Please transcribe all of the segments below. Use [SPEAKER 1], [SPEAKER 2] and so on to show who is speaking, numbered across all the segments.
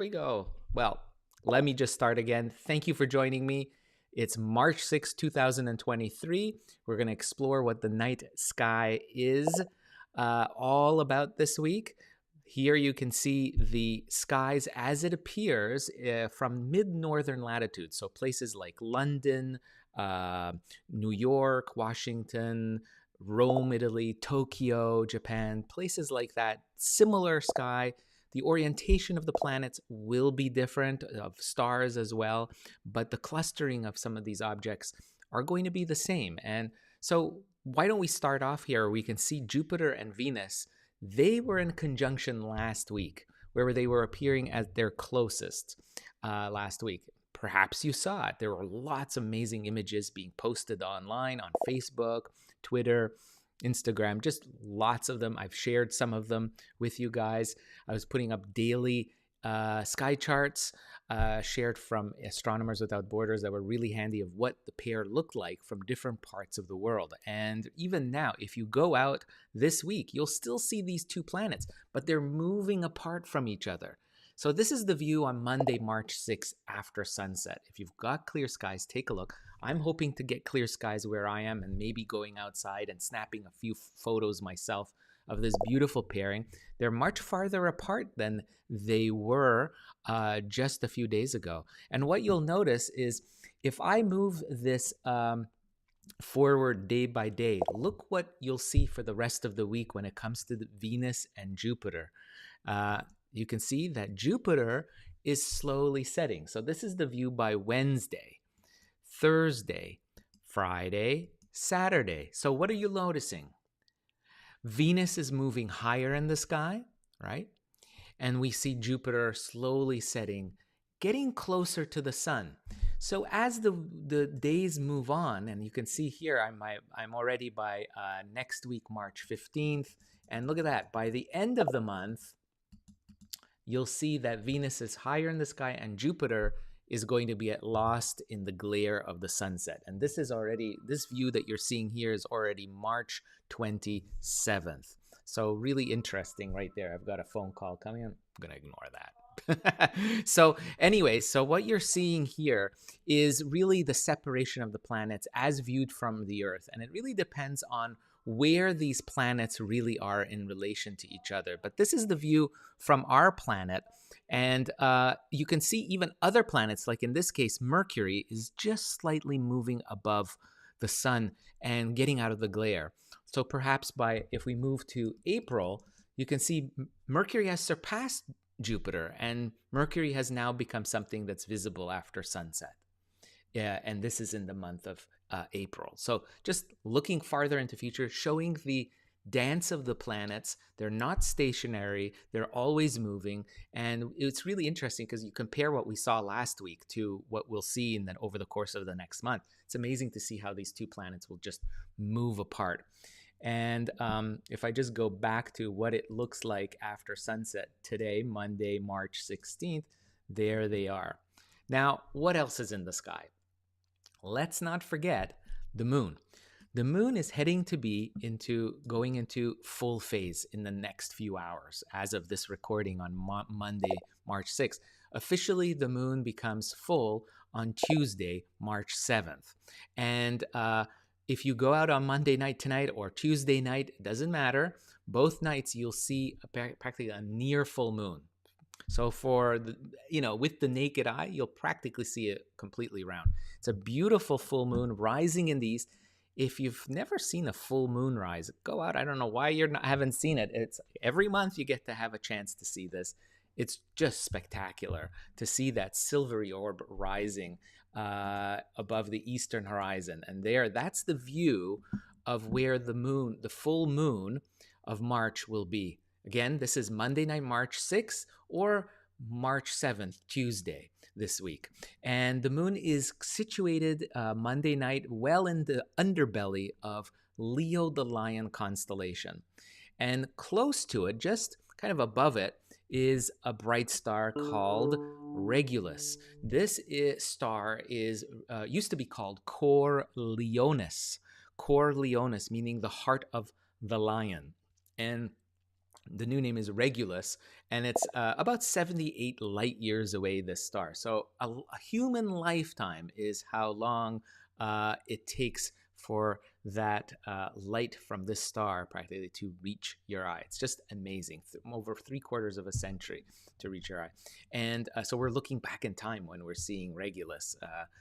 [SPEAKER 1] we go. Well, let me just start again. Thank you for joining me. It's March 6, 2023. We're going to explore what the night sky is all about this week. Here you can see the skies as it appears from mid-northern latitudes. So places like London, New York, Washington, Rome, Italy, Tokyo, Japan, places like that. Similar sky. The orientation of the planets will be different, of stars as well, but the clustering of some of these objects are going to be the same. And so why don't we start off here? We can see Jupiter and Venus. They were in conjunction last week, where they were appearing at their closest last week. Perhaps you saw it. There were lots of amazing images being posted online on Facebook, Twitter, Instagram, just lots of them. I've shared some of them with you guys. I was putting up daily sky charts shared from Astronomers Without Borders that were really handy of what the pair looked like from different parts of the world. And even now, if you go out this week, you'll still see these two planets, but they're moving apart from each other. So this is the view on Monday, March 6th after sunset. If you've got clear skies, take a look. I'm hoping to get clear skies where I am and maybe going outside and snapping a few photos myself of this beautiful pairing. They're much farther apart than they were just a few days ago. And what you'll notice is if I move this forward day by day, look what you'll see for the rest of the week when it comes to the Venus and Jupiter. You can see that Jupiter is slowly setting. So this is the view by Wednesday, Thursday, Friday, Saturday. So what are you noticing? Venus is moving higher in the sky, right? And we see Jupiter slowly setting, getting closer to the sun. So as the days move on, and you can see here, I'm already by next week, March 15th. And look at that, by the end of the month, you'll see that Venus is higher in the sky and Jupiter is going to be lost in the glare of the sunset. And this view that you're seeing here is already March 27th. So really interesting right there. I've got a phone call coming in. I'm going to ignore that. So anyway, so what you're seeing here is really the separation of the planets as viewed from the Earth. And it really depends on where these planets really are in relation to each other. But this is the view from our planet. And you can see even other planets, like in this case, Mercury is just slightly moving above the sun and getting out of the glare. So perhaps if we move to April, you can see Mercury has surpassed Jupiter and Mercury has now become something that's visible after sunset. Yeah, and this is in the month of April. So just looking farther into future, showing the dance of the planets. They're not stationary. They're always moving. And it's really interesting because you compare what we saw last week to what we'll see and then over the course of the next month. It's amazing to see how these two planets will just move apart. And if I just go back to what it looks like after sunset today, Monday, March 16th, there they are. Now, what else is in the sky? Let's not forget the moon. The moon is heading to be going into full phase in the next few hours as of this recording on Monday, March 6th. Officially, the moon becomes full on Tuesday, March 7th. And if you go out on Monday night tonight or Tuesday night, it doesn't matter. Both nights you'll see practically a near full moon. So with the naked eye, you'll practically see it completely round. It's a beautiful full moon rising in the east. If you've never seen a full moon rise, go out. I don't know why haven't seen it. It's every month you get to have a chance to see this. It's just spectacular to see that silvery orb rising above the eastern horizon. And that's the view of where the full moon of March will be. Again, this is Monday night, March 6th or March 7th, Tuesday this week. And the moon is situated Monday night well in the underbelly of Leo the Lion constellation. And close to it, just kind of above it, is a bright star called Regulus. This star used to be called Cor Leonis. Cor Leonis, meaning the heart of the lion. And The new name is Regulus, and it's about 78 light years away, this star. So a human lifetime is how long it takes for that light from this star practically to reach your eye. It's just amazing. Over 3/4 of a century to reach your eye. And so we're looking back in time when we're seeing Regulus,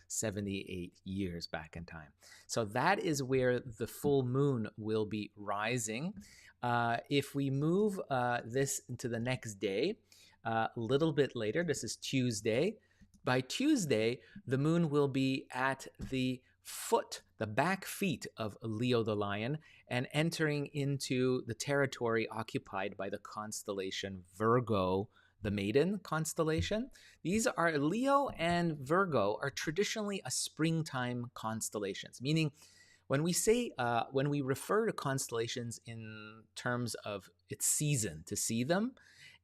[SPEAKER 1] 78 years back in time. So that is where the full moon will be rising. If we move this into the next day, a little bit later, this is Tuesday. By Tuesday, the moon will be at the back feet of Leo the Lion, and entering into the territory occupied by the constellation Virgo, the Maiden constellation. These are Leo and Virgo are traditionally a springtime constellations, meaning when we refer to constellations in terms of its season to see them,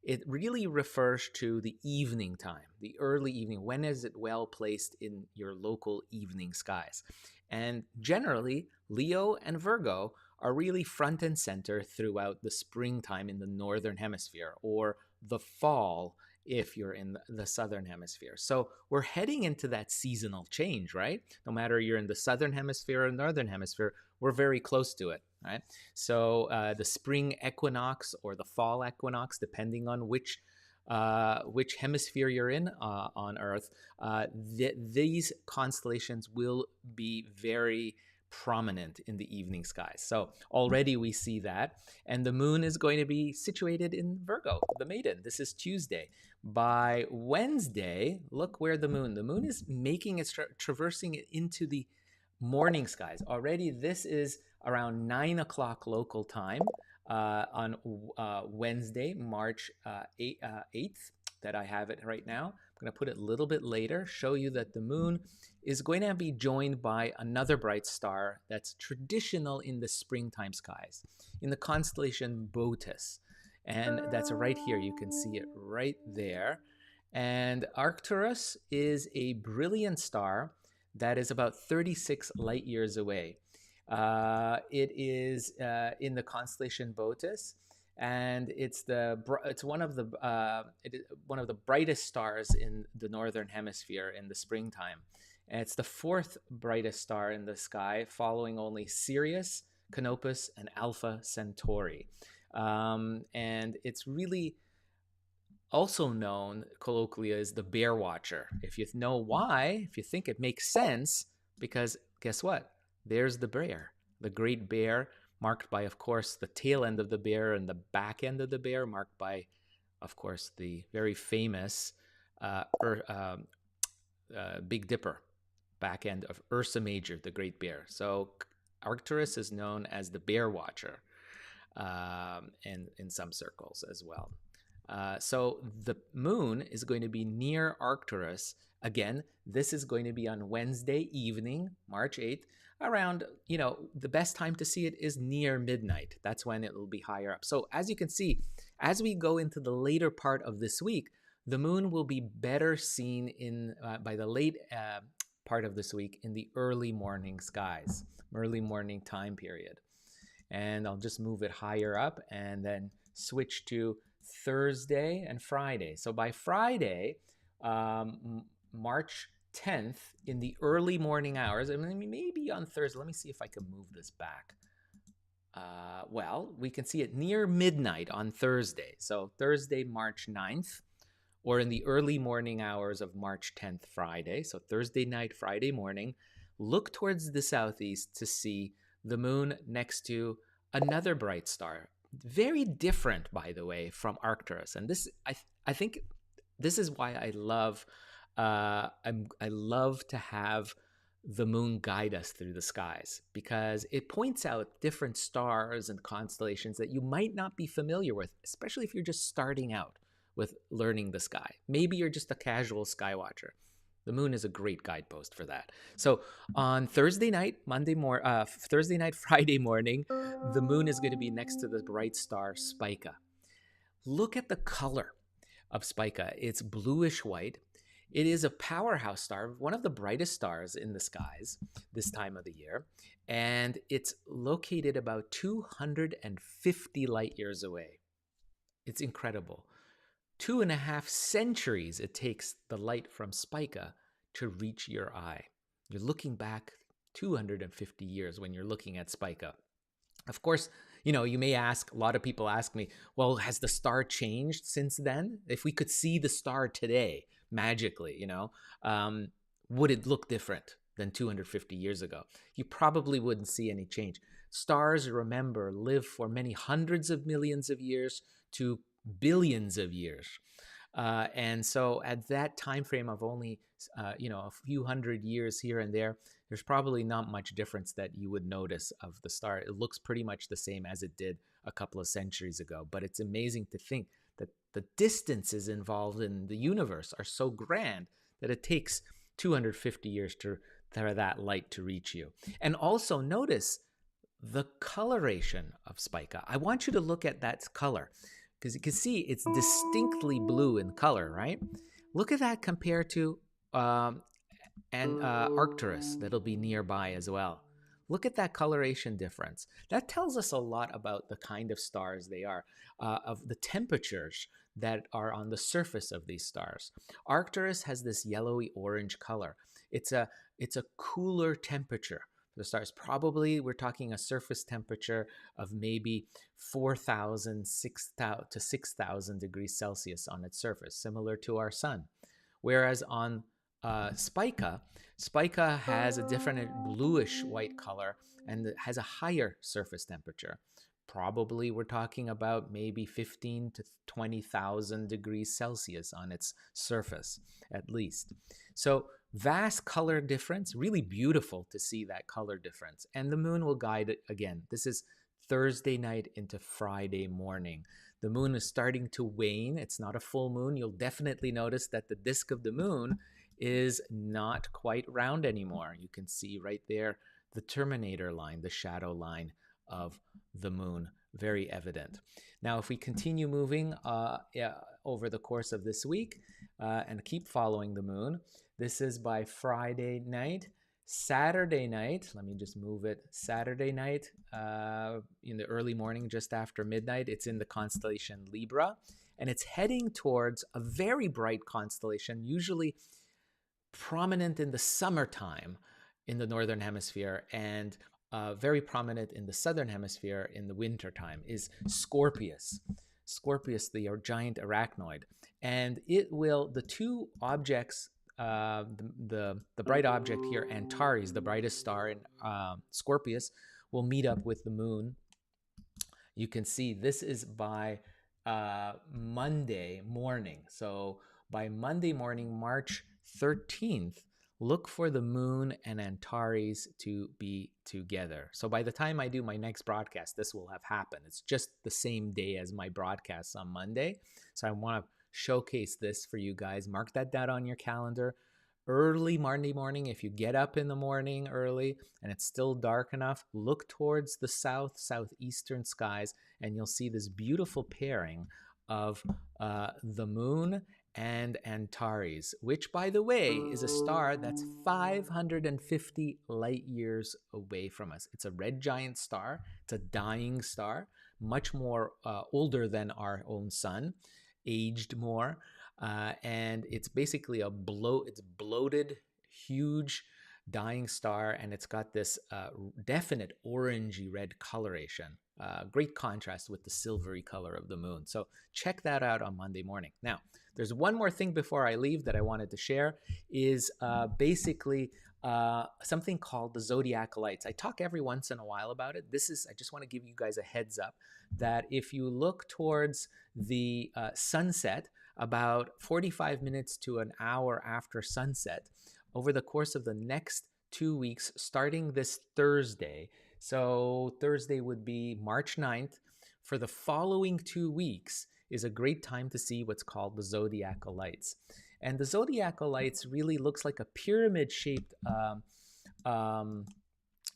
[SPEAKER 1] it really refers to the evening time, the early evening. When is it well placed in your local evening skies? And generally, Leo and Virgo are really front and center throughout the springtime in the northern hemisphere, or the fall if you're in the southern hemisphere. So we're heading into that seasonal change, right? No matter you're in the southern hemisphere or northern hemisphere, we're very close to it, right? So the spring equinox or the fall equinox, depending on which hemisphere you're in on Earth, these constellations will be very prominent in the evening skies. So already we see that. And the moon is going to be situated in Virgo, the Maiden. This is Tuesday. By Wednesday, look where the moon is making its traversing it into the morning skies. Already this is around 9 o'clock local time on Wednesday, March 8th, that I have it right now. I'm going to put it a little bit later, show you that the moon is going to be joined by another bright star that's traditional in the springtime skies, in the constellation Boötis. And that's right here. You can see it right there. And Arcturus is a brilliant star that is about 36 light years away. It is in the constellation Boötis, and it's one of the brightest stars in the northern hemisphere in the springtime. And it's the fourth brightest star in the sky, following only Sirius, Canopus, and Alpha Centauri. And it's really also known colloquially as the bear watcher. If you know why, if you think it makes sense, because guess what? There's the bear, the great bear, marked by, of course, the tail end of the bear and the back end of the bear, marked by, of course, the very famous Big Dipper, back end of Ursa Major, the great bear. So Arcturus is known as the bear watcher in some circles as well. So the moon is going to be near Arcturus. Again, this is going to be on Wednesday evening, March 8th, around, the best time to see it is near midnight. That's when it will be higher up. So as you can see, as we go into the later part of this week, the moon will be better seen by the late part of this week in the early morning skies, early morning time period. And I'll just move it higher up and then switch to Thursday and Friday. So by Friday, March 10th, in the early morning hours, I mean, maybe on Thursday, let me see if I can move this back. Well, we can see it near midnight on Thursday. So Thursday, March 9th, or in the early morning hours of March 10th, Friday. So Thursday night, Friday morning, look towards the southeast to see the moon next to another bright star. Very different, by the way, from Arcturus. And this, I think this is why I love to have the moon guide us through the skies, because it points out different stars and constellations that you might not be familiar with, especially if you're just starting out with learning the sky. Maybe you're just a casual sky watcher. The moon is a great guidepost for that. So on Thursday night, Friday morning, the moon is going to be next to the bright star Spica. Look at the color of Spica. It's bluish white. It is a powerhouse star, one of the brightest stars in the skies this time of the year. And it's located about 250 light years away. It's incredible. 2.5 centuries it takes the light from Spica to reach your eye. You're looking back 250 years when you're looking at Spica. Of course, you may ask, a lot of people ask me, well, has the star changed since then? If we could see the star today, magically, would it look different than 250 years ago? You probably wouldn't see any change. Stars, remember, live for many hundreds of millions of years to billions of years. And so at that time frame of only, a few hundred years here and there's probably not much difference that you would notice of the star. It looks pretty much the same as it did a couple of centuries ago. But it's amazing to think that the distances involved in the universe are so grand that it takes 250 years for that light to reach you. And also notice the coloration of Spica. I want you to look at that color, because you can see it's distinctly blue in color, right? Look at that compared to Arcturus, that'll be nearby as well. Look at that coloration difference. That tells us a lot about the kind of stars they are, of the temperatures that are on the surface of these stars. Arcturus has this yellowy orange color. It's a cooler temperature. The stars, probably we're talking a surface temperature of maybe 4,000 to 6,000 degrees Celsius on its surface, similar to our sun. Whereas on Spica has a different bluish white color and has a higher surface temperature. Probably we're talking about maybe 15 to 20,000 degrees Celsius on its surface, at least. So vast color difference, really beautiful to see that color difference. And the moon will guide it again. This is Thursday night into Friday morning. The moon is starting to wane. It's not a full moon. You'll definitely notice that the disk of the moon is not quite round anymore. You can see right there the terminator line, the shadow line of the moon, very evident. Now, if we continue moving over the course of this week and keep following the moon, this is by Friday night. Saturday night, let me just move it. Saturday night in the early morning, just after midnight, it's in the constellation Libra, and it's heading towards a very bright constellation, usually prominent in the summertime in the northern hemisphere and very prominent in the southern hemisphere in the wintertime, is Scorpius. Scorpius, the giant arachnoid. And it will, the two objects, the bright object here, Antares, the brightest star in Scorpius, will meet up with the moon. You can see this is by Monday morning. So by Monday morning, March 13th, look for the moon and Antares to be together. So by the time I do my next broadcast, this will have happened. It's just the same day as my broadcasts on Monday. So I want to showcase this for you guys. Mark that down on your calendar. Early Monday morning, if you get up in the morning early and it's still dark enough, look towards the southeastern skies, and you'll see this beautiful pairing of the moon and Antares, which, by the way, is a star that's 550 light years away from us. It's a red giant star. It's a dying star, much more older than our own sun, aged more. And it's basically it's bloated, huge, dying star, and it's got this definite orangey red coloration. Great contrast with the silvery color of the moon. So check that out on Monday morning. Now, there's one more thing before I leave that I wanted to share, is basically something called the Zodiacal lights. I talk every once in a while about it. I just want to give you guys a heads up that if you look towards the sunset, about 45 minutes to an hour after sunset, over the course of the next 2 weeks, starting this Thursday. So Thursday would be March 9th. For the following 2 weeks is a great time to see what's called the Zodiacal lights. And the Zodiacal lights really looks like a pyramid-shaped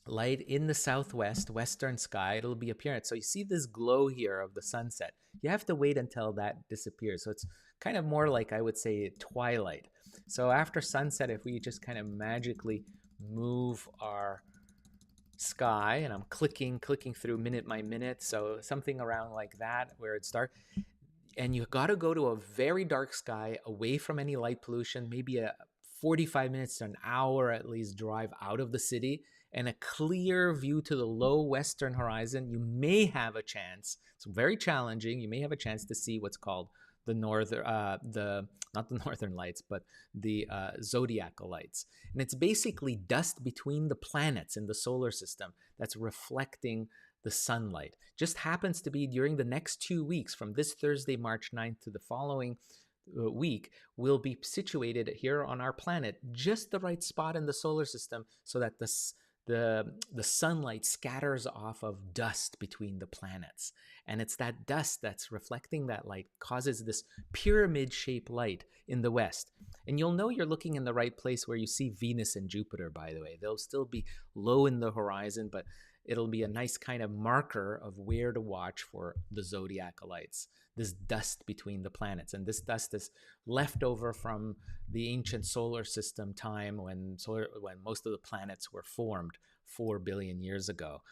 [SPEAKER 1] light in the western sky. It'll be apparent. So you see this glow here of the sunset. You have to wait until that disappears. So it's kind of more like, I would say, twilight. So after sunset, if we just kind of magically move our sky, and I'm clicking through minute by minute, so something around like that where it's dark, And you got to go to a very dark sky, away from any light pollution, maybe a 45 minutes to an hour at least drive out of the city, and a clear view to the low western horizon. You may have a chance, it's very challenging, you may have a chance to see what's called the northern, not the northern lights, but the Zodiacal lights. And it's basically dust between the planets in the solar system that's reflecting the sunlight. Just happens to be during the next 2 weeks, from this Thursday, March 9th, to the following week, will be situated here on our planet, just the right spot in the solar system, so that the sunlight scatters off of dust between the planets. And it's that dust that's reflecting that light causes this pyramid-shaped light in the west. And you'll know you're looking in the right place where you see Venus and Jupiter, by the way. They'll still be low in the horizon, but it'll be a nice kind of marker of where to watch for the Zodiacal lights, this dust between the planets. And this dust is left over from the ancient solar system time when most of the planets were formed 4 billion years ago.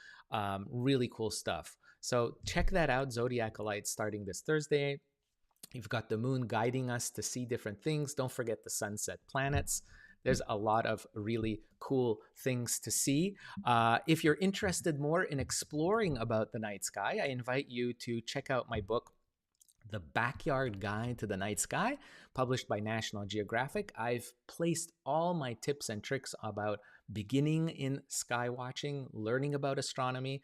[SPEAKER 1] Really cool stuff. So check that out, Zodiacal lights, starting this Thursday. You've got the moon guiding us to see different things. Don't forget the sunset planets. There's a lot of really cool things to see. If you're interested more in exploring about the night sky, I invite you to check out my book, The Backyard Guide to the Night Sky, published by National Geographic. I've placed all my tips and tricks about beginning in sky watching, learning about astronomy.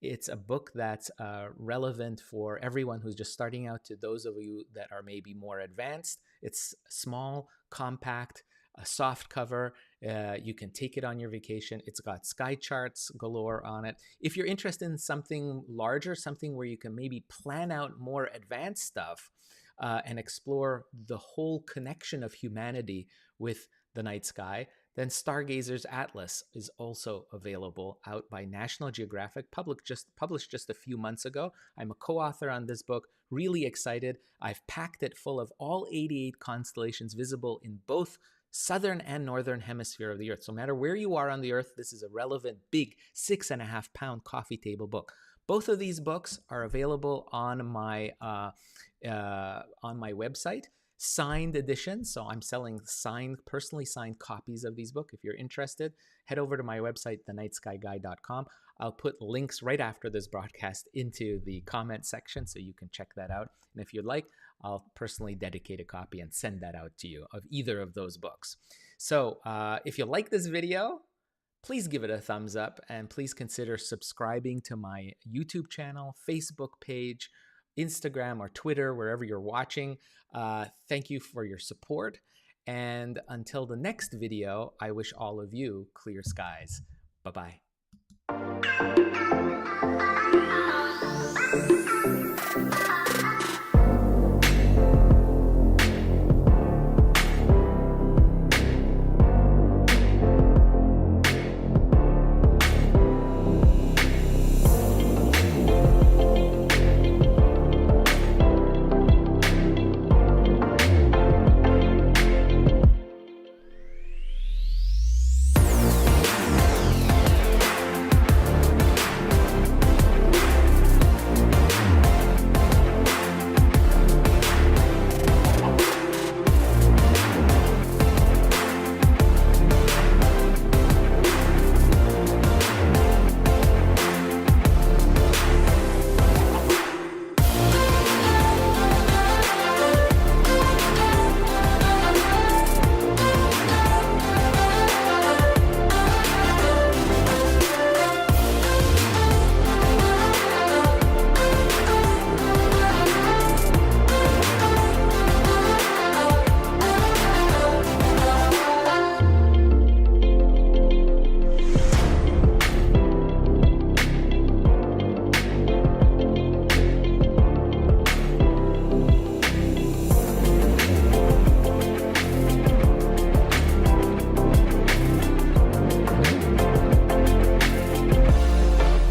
[SPEAKER 1] It's a book that's relevant for everyone who's just starting out, to those of you that are maybe more advanced. It's small, compact, a soft cover. You can take it on your vacation. It's got sky charts galore on it. If you're interested in something larger, something where you can maybe plan out more advanced stuff and explore the whole connection of humanity with the night sky, then Stargazer's Atlas is also available, out by National Geographic, published just a few months ago. I'm a co-author on this book, really excited. I've packed it full of all 88 constellations visible in both southern and northern hemisphere of the Earth. So no matter where you are on the Earth, this is a relevant, big 6.5-pound coffee table book. Both of these books are available on my website, signed editions. So I'm selling personally signed copies of these books. If you're interested, head over to my website, thenightskyguide.com. I'll put links right after this broadcast into the comment section so you can check that out. And if you'd like, I'll personally dedicate a copy and send that out to you of either of those books. So if you like this video, please give it a thumbs up, and please consider subscribing to my YouTube channel, Facebook page, Instagram or Twitter, wherever you're watching. Thank you for your support. And until the next video, I wish all of you clear skies. Bye-bye.